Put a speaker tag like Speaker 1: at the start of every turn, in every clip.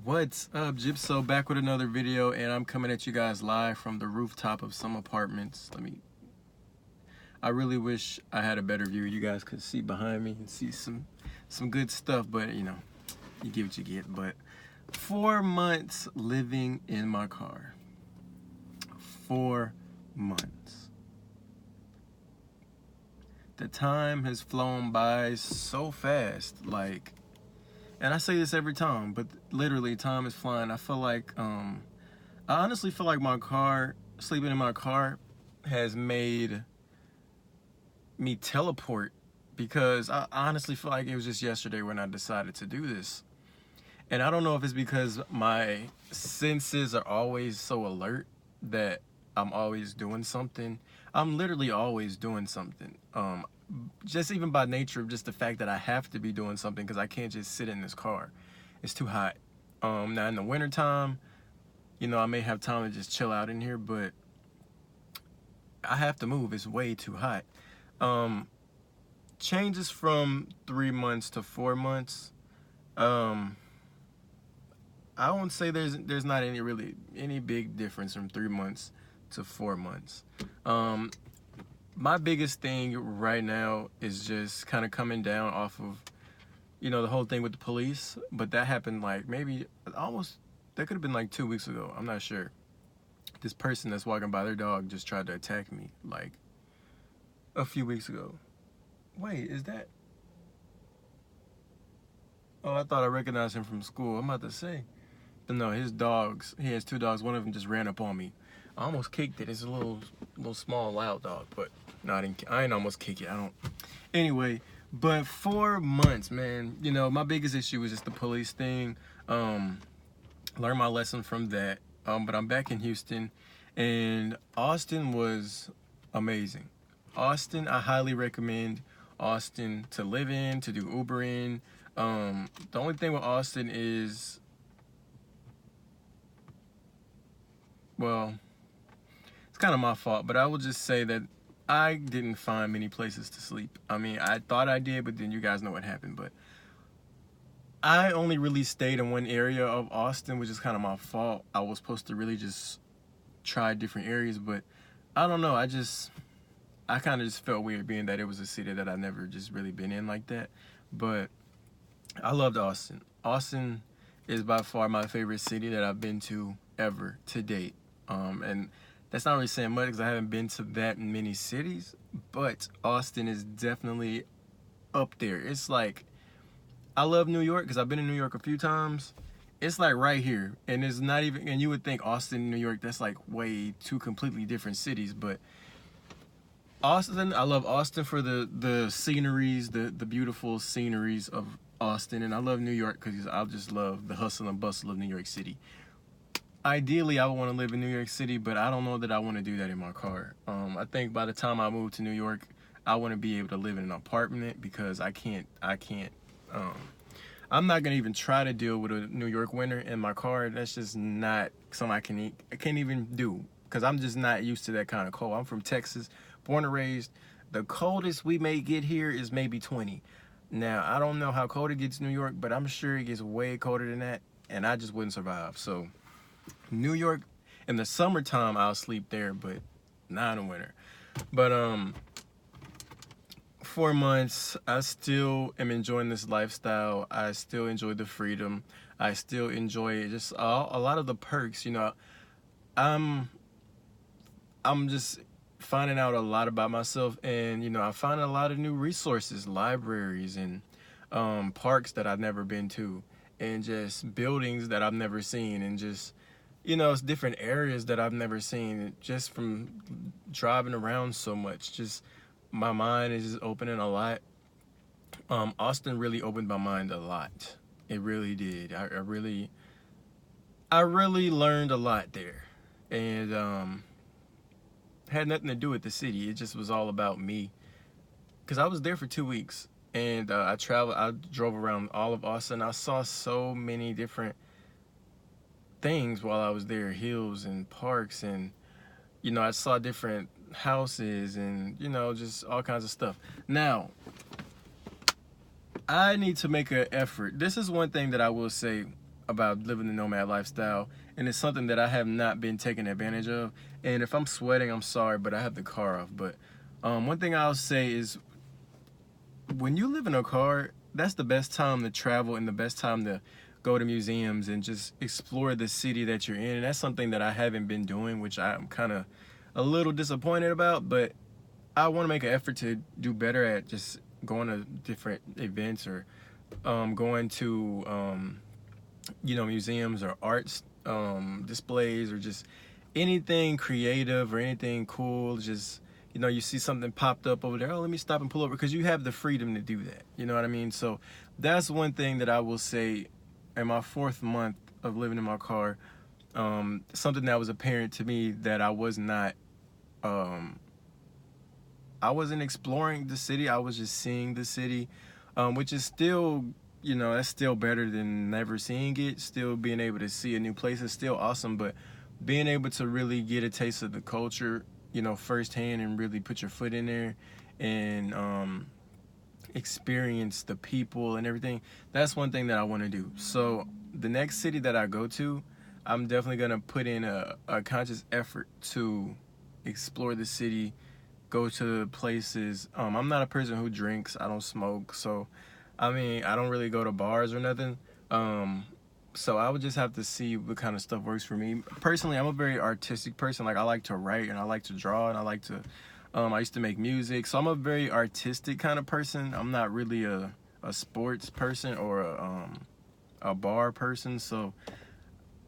Speaker 1: What's up, Gypso? Back with another video, and I'm coming at you guys live from the rooftop of some apartments. I really wish I had a better view. You guys could see behind me and see some good stuff, but you get what you get. But 4 months living in my car. 4 months. The time has flown by so fast, and I say this every time, but literally time is flying. I feel like, I honestly feel like sleeping in my car has made me teleport, because I honestly feel like it was just yesterday when I decided to do this. And I don't know if it's because my senses are always so alert that I'm always doing something. I'm literally always doing something. Just even by nature of just the fact that I have to be doing something, because I can't just sit in this car. It's too hot. Now in the wintertime, I may have time to just chill out in here, but I have to move. It's way too hot. Changes from 3 months to 4 months. I won't say there's not any big difference from 3 months to 4 months. My biggest thing right now is just kind of coming down off of, the whole thing with the police. But that happened that could have been 2 weeks ago. I'm not sure. This person that's walking by, their dog just tried to attack me a few weeks ago. Wait, is that? Oh, I thought I recognized him from school. I'm about to say. But no, he has 2 dogs. One of them just ran up on me. I almost kicked it. It's a little small, loud dog, but no, I didn't almost kick it. Anyway, but 4 months, man. My biggest issue was just the police thing. Learned my lesson from that. But I'm back in Houston, and Austin was amazing. Austin, I highly recommend Austin to live in, to do Uber in. The only thing with Austin is, well, it's kind of my fault, but I will just say that I didn't find many places to sleep. I mean, I thought I did, but then you guys know what happened. But I only really stayed in one area of Austin, which is kind of my fault. I was supposed to really just try different areas, but I don't know. I kind of just felt weird, being that it was a city that I never just really been in like that. But I loved Austin. Austin is by far my favorite city that I've been to ever to date. And that's not really saying much, because I haven't been to that many cities, but Austin is definitely up there. It's I love New York because I've been in New York a few times. It's right here, and it's not even, and you would think Austin, New York, that's way two completely different cities, but Austin, I love Austin for the sceneries, the beautiful sceneries of Austin, and I love New York because I just love the hustle and bustle of New York City. Ideally, I would want to live in New York City, but I don't know that I want to do that in my car. I think by the time I move to New York, I want to be able to live in an apartment, because I can't. I'm not gonna even try to deal with a New York winter in my car. That's just not something I can't even do, because I'm just not used to that kind of cold. I'm from Texas, born and raised. The coldest we may get here is maybe 20. Now, I don't know how cold it gets in New York, but I'm sure it gets way colder than that, and I just wouldn't survive. So New York, in the summertime, I'll sleep there, but not in the winter. But 4 months, I still am enjoying this lifestyle. I still enjoy the freedom. I still enjoy just a lot of the perks. I'm just finding out a lot about myself, and I find a lot of new resources, libraries, and parks that I've never been to, and just buildings that I've never seen, and just it's different areas that I've never seen, just from driving around so much. Just my mind is just opening a lot. Austin really opened my mind a lot. It really did. I really learned a lot there, and had nothing to do with the city. It just was all about me, because I was there for 2 weeks, and I drove around all of Austin. I saw so many different things while I was there, hills and parks, and I saw different houses, and just all kinds of stuff. Now, I need to make an effort. This is one thing that I will say. about living the nomad lifestyle, and it's something that I have not been taking advantage of. And if I'm sweating, I'm sorry, but I have the car off. But one thing I'll say is, when you live in a car, that's the best time to travel and the best time to go to museums and just explore the city that you're in. And that's something that I haven't been doing, which I'm kind of a little disappointed about, but I want to make an effort to do better at just going to different events, or going to museums or arts displays, or just anything creative or anything cool. Just, you see something popped up over there, oh, let me stop and pull over, because you have the freedom to do that. You know what I mean? So that's one thing that I will say in my 4th month of living in my car. Something that was apparent to me, that I wasn't exploring the city. I was just seeing the city, which is still, that's still better than never seeing it. Still being able to see a new place is still awesome, but being able to really get a taste of the culture, firsthand, and really put your foot in there and experience the people and everything, that's one thing that I want to do. So the next city that I go to, I'm definitely going to put in a conscious effort to explore the city, go to places. I'm not a person who drinks. I don't smoke. So, I don't really go to bars or nothing. So I would just have to see what kind of stuff works for me. Personally, I'm a very artistic person. Like, I like to write, and I like to draw, and I like to, I used to make music. So I'm a very artistic kind of person. I'm not really a sports person or a bar person. So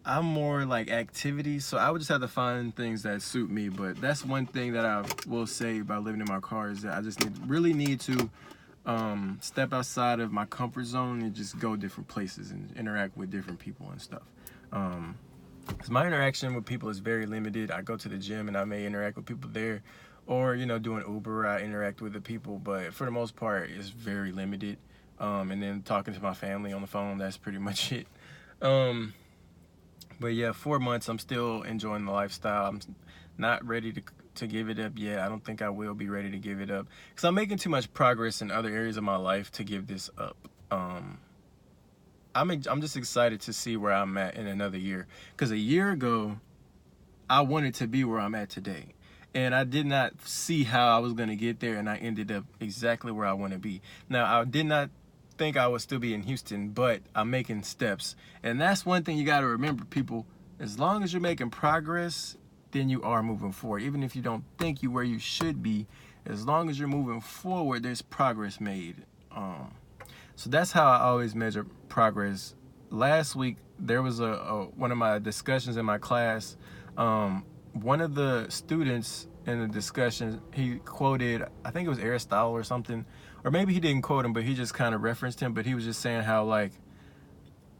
Speaker 1: I'm more like activities. So I would just have to find things that suit me. But that's one thing that I will say about living in my car, is that I just really need to step outside of my comfort zone and just go different places and interact with different people and stuff. Because my interaction with people is very limited. I go to the gym and I may interact with people there, or doing Uber, I interact with the people, but for the most part it's very limited. And then talking to my family on the phone, that's pretty much it. But yeah, 4 months, I'm still enjoying the lifestyle. I'm not ready to give it up yet. I don't think I will be ready to give it up, because I'm making too much progress in other areas of my life to give this up. I'm just excited to see where I'm at in another year, because a year ago I wanted to be where I'm at today, and I did not see how I was going to get there, and I ended up exactly where I want to be. Now, I did not think I would still be in Houston, but I'm making steps. And that's one thing you got to remember, people. As long as you're making progress, then you are moving forward. Even if you don't think you where you should be, as long as you're moving forward, there's progress made. So that's how I always measure progress. Last week, there was one of my discussions in my class. One of the students in the discussion, he quoted, I think it was Aristotle or something, or maybe he didn't quote him, but he just kind of referenced him. But he was just saying how, like,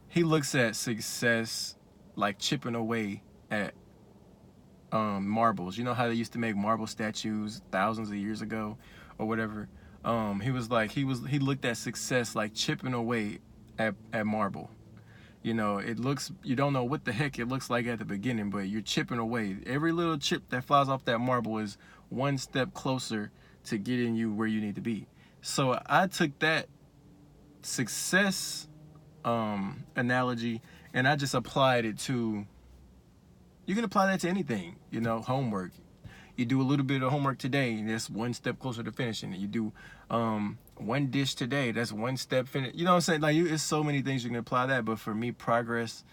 Speaker 1: he looks at success like chipping away at marbles. You know how they used to make marble statues thousands of years ago or whatever? He was like, he looked at success like chipping away at marble. It looks, you don't know what the heck it looks like at the beginning, but you're chipping away. Every little chip that flies off that marble is one step closer to getting you where you need to be. So I took that success analogy, and I just applied it to, you can apply that to anything. Homework. You do a little bit of homework today, and that's one step closer to finishing it. You do one dish today, that's one step finish. You know what I'm saying? Like, it's so many things you can apply that. But for me, progress,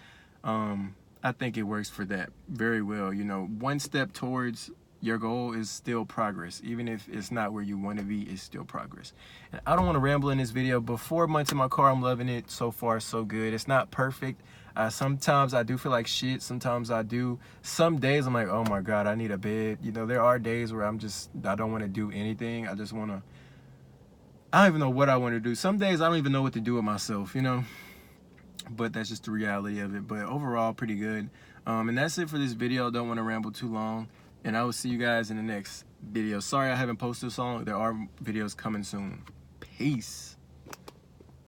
Speaker 1: I think it works for that very well. One step towards your goal is still progress. Even if it's not where you want to be, it's still progress. And I don't want to ramble in this video, but 4 months in my car, I'm loving it. So far, so good. It's not perfect. Sometimes I do feel like shit. Sometimes I do. Some days I'm like, oh my God, I need a bed. There are days where I don't want to do anything. I just want to, I don't even know what I want to do. Some days I don't even know what to do with myself, but that's just the reality of it. But overall, pretty good. And that's it for this video. Don't want to ramble too long, and I will see you guys in the next video. Sorry I haven't posted so long. There are videos coming soon. Peace.